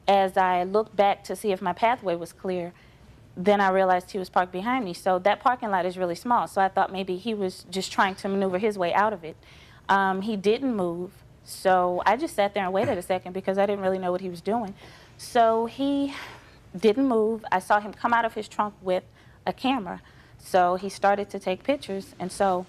as I looked back to see if my pathway was clear, then I realized he was parked behind me. So that parking lot is really small. So I thought maybe he was just trying to maneuver his way out of it. He didn't move. So I just sat there and waited a second because I didn't really know what he was doing. So he didn't move. I saw him come out of his trunk with a camera. So he started to take pictures. And so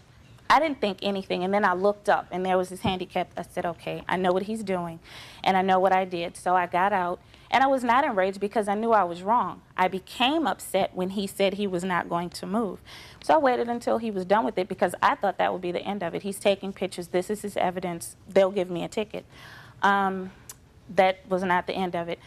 I didn't think anything. And then I looked up and there was his handicap. I said, okay, I know what he's doing and I know what I did. So I got out. And I was not enraged because I knew I was wrong. I became upset when he said he was not going to move. So I waited until he was done with it because I thought that would be the end of it. He's taking pictures. This is his evidence. They'll give me a ticket. That was not the end of it.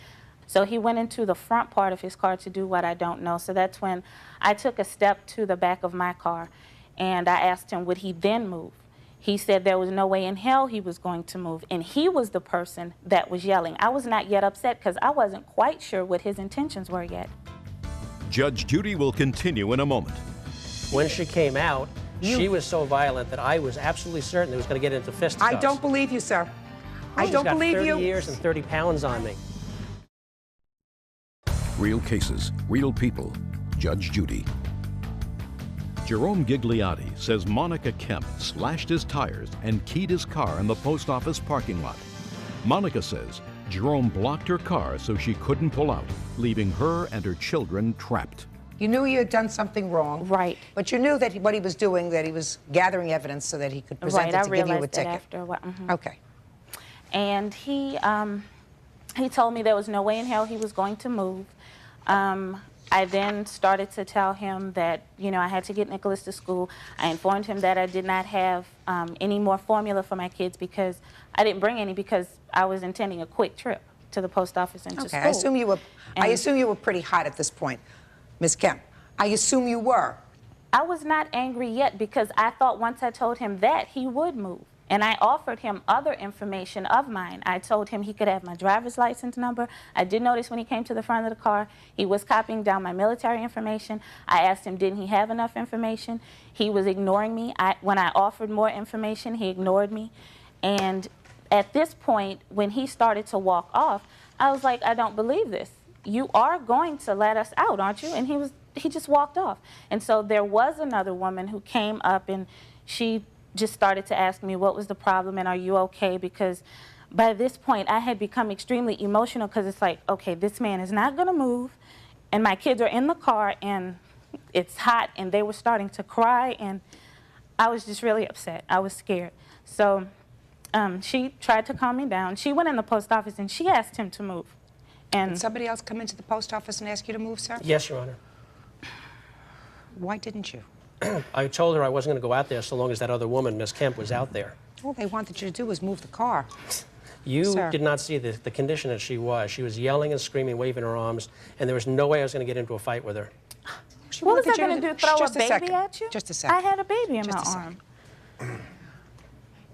So he went into the front part of his car to do what I don't know. So that's when I took a step to the back of my car and I asked him, would he then move? He said there was no way in hell he was going to move, and he was the person that was yelling. I was not yet upset because I wasn't quite sure what his intentions were yet. Judge Judy will continue in a moment. When she came out, she was so violent that I was absolutely certain it was going to get into fisticuffs. I don't believe you, sir. I don't believe you. She's got 30 years and 30 pounds on me. Real cases, real people. Judge Judy. Jerome Gigliotti says Monica Kemp slashed his tires and keyed his car in the post office parking lot. Monica says Jerome blocked her car so she couldn't pull out, leaving her and her children trapped. You knew you had done something wrong. Right. But you knew that what he was doing, that he was gathering evidence so that he could present it to give you a ticket. After what, Okay. And he told me there was no way in hell he was going to move. I then started to tell him that, you know, I had to get Nicholas to school. I informed him that I did not have any more formula for my kids because I didn't bring any because I was intending a quick trip to the post office and to school. I assume you were pretty hot at this point, Ms. Kemp. I assume you were. I was not angry yet because I thought once I told him that, he would move. And I offered him other information of mine. I told him he could have my driver's license number. I did notice when he came to the front of the car, he was copying down my military information. I asked him, didn't he have enough information? He was ignoring me. When I offered more information, he ignored me. And at this point, when he started to walk off, I was like, I don't believe this. You are going to let us out, aren't you? And he just walked off. And so there was another woman who came up and she just started to ask me what was the problem and are you okay, because by this point I had become extremely emotional because it's like, okay, this man is not going to move and my kids are in the car and it's hot and they were starting to cry and I was just really upset. I was scared. So she tried to calm me down. She went in the post office and she asked him to move. And did somebody else come into the post office and ask you to move, sir? Yes, Your Honor. Why didn't you? I told her I wasn't going to go out there so long as that other woman, Miss Kemp, was out there. All they wanted you to do was move the car. You did not see the condition that she was. She was yelling and screaming, waving her arms, and there was no way I was going to get into a fight with her. What was I going to do, throw a baby at you? Just a second. I had a baby in my arm.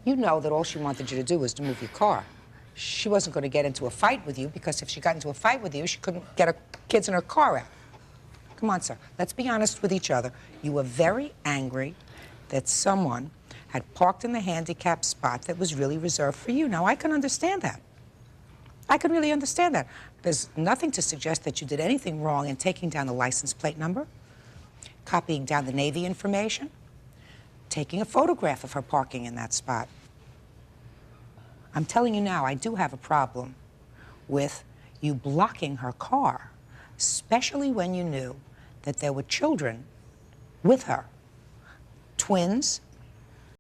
You know that all she wanted you to do was to move your car. She wasn't going to get into a fight with you because if she got into a fight with you, she couldn't get her kids in her car out. Come on, sir. Let's be honest with each other. You were very angry that someone had parked in the handicapped spot that was really reserved for you. Now, I can understand that. I can really understand that. There's nothing to suggest that you did anything wrong in taking down the license plate number, copying down the Navy information, taking a photograph of her parking in that spot. I'm telling you now, I do have a problem with you blocking her car, especially when you knew that there were children with her, twins,